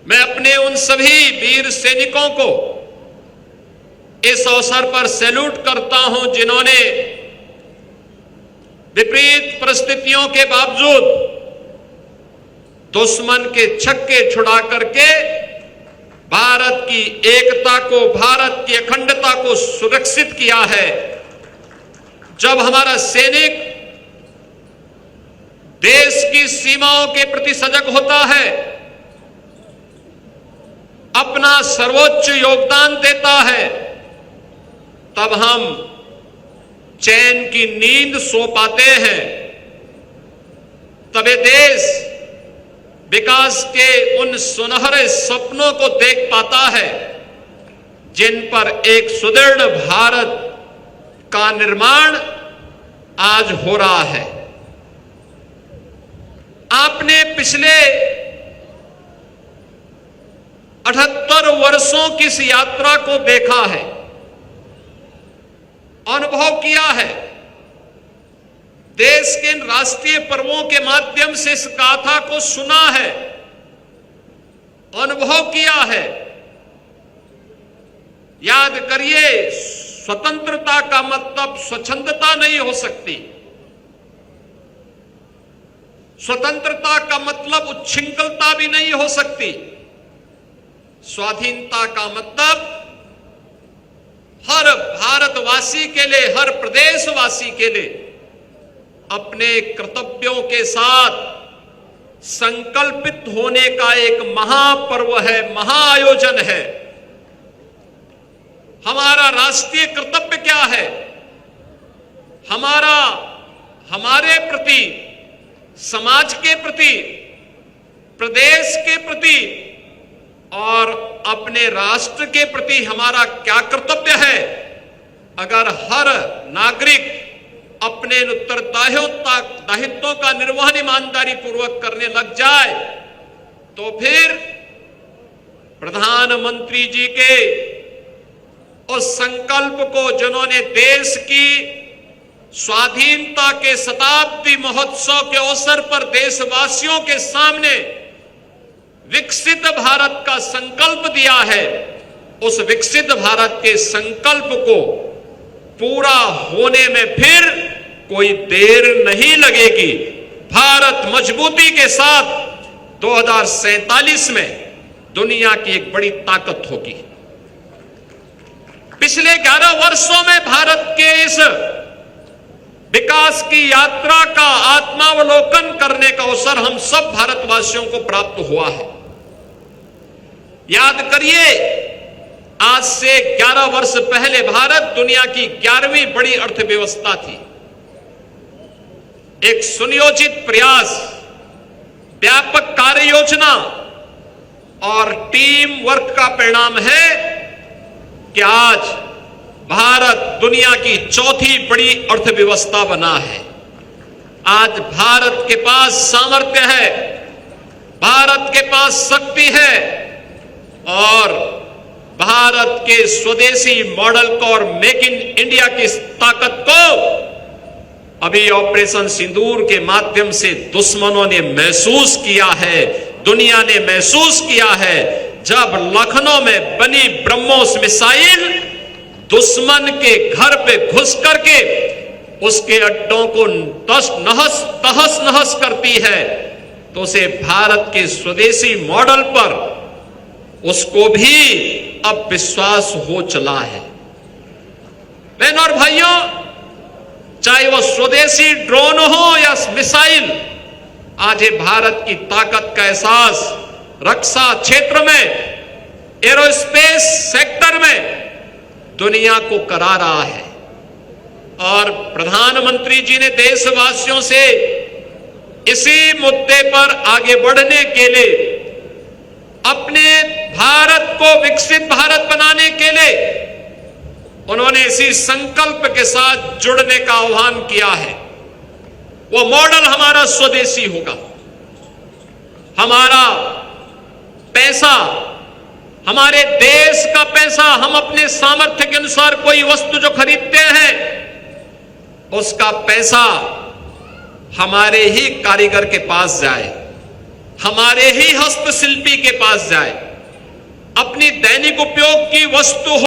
मैं अपने उन सभी वीर सैनिकों को इस अवसर पर सैल्यूट करता हूं जिन्होंने विपरीत परिस्थितियों के बावजूद दुश्मन के छक्के छुड़ा करके भारत की एकता को, भारत की अखंडता को सुरक्षित किया है। जब हमारा सैनिक देश की सीमाओं के प्रति सजग होता है, अपना सर्वोच्च योगदान देता है, तब हम चैन की नींद सो पाते हैं। तब ये देश विकास के उन सुनहरे सपनों को देख पाता है जिन पर एक सुदृढ़ भारत का निर्माण आज हो रहा है। आपने पिछले 78 वर्षों की इस यात्रा को देखा है, अनुभव किया है। देश के इन राष्ट्रीय पर्वों के माध्यम से इस गाथा को सुना है, अनुभव किया है। याद करिए, स्वतंत्रता का मतलब स्वच्छंदता नहीं हो सकती। स्वतंत्रता का मतलब उच्छृंखलता भी नहीं हो सकती। स्वाधीनता का मतलब हर भारतवासी के लिए, हर प्रदेशवासी के लिए अपने कर्तव्यों के साथ संकल्पित होने का एक महापर्व है, महाआयोजन है। हमारा राष्ट्रीय कर्तव्य क्या है? हमारे प्रति, समाज के प्रति, प्रदेश के प्रति और अपने राष्ट्र के प्रति हमारा क्या कर्तव्य है? अगर हर नागरिक अपने उत्तरदायित्वों का निर्वहन ईमानदारी पूर्वक करने लग जाए, तो फिर प्रधानमंत्री जी के उस संकल्प को, जिन्होंने देश की स्वाधीनता के शताब्दी महोत्सव के अवसर पर देशवासियों के सामने विकसित भारत का संकल्प दिया है, उस विकसित भारत के संकल्प को पूरा होने में फिर कोई देर नहीं लगेगी। भारत मजबूती के साथ 2047 में दुनिया की एक बड़ी ताकत होगी। पिछले 11 वर्षों में भारत के इस विकास की यात्रा का आत्मावलोकन करने का अवसर हम सब भारतवासियों को प्राप्त हुआ है। याद करिए, आज से 11 वर्ष पहले भारत दुनिया की 11वीं बड़ी अर्थव्यवस्था थी। एक सुनियोजित प्रयास, व्यापक कार्य योजना और टीम वर्क का परिणाम है कि आज भारत दुनिया की 4थी बड़ी अर्थव्यवस्था बना है। आज भारत के पास सामर्थ्य है, भारत के पास शक्ति है और भारत के स्वदेशी मॉडल को और मेक इन इंडिया की ताकत को अभी ऑपरेशन सिंदूर के माध्यम से दुश्मनों ने महसूस किया है, दुनिया ने महसूस किया है। जब लखनऊ में बनी ब्रह्मोस मिसाइल दुश्मन के घर पे घुस करके उसके अड्डों को तहस नहस करती है, तो उसे भारत के स्वदेशी मॉडल पर उसको भी अब विश्वास हो चला है। बहनों और भाइयों, चाहे वो स्वदेशी ड्रोन हो या मिसाइल, आज ये भारत की ताकत का एहसास रक्षा क्षेत्र में, एरोस्पेस सेक्टर में दुनिया को करा रहा है। और प्रधानमंत्री जी ने देशवासियों से इसी मुद्दे पर आगे बढ़ने के लिए, अपने भारत को विकसित भारत बनाने के लिए उन्होंने इसी संकल्प के साथ जुड़ने का आह्वान किया है। वो मॉडल हमारा स्वदेशी होगा। हमारा पैसा, हमारे देश का पैसा, हम अपने सामर्थ्य के अनुसार कोई वस्तु जो खरीदते हैं, उसका पैसा हमारे ही कारीगर के पास जाए, हमारे ही हस्तशिल्पी के पास जाए, अपनी दैनिक उपयोग की वस्तु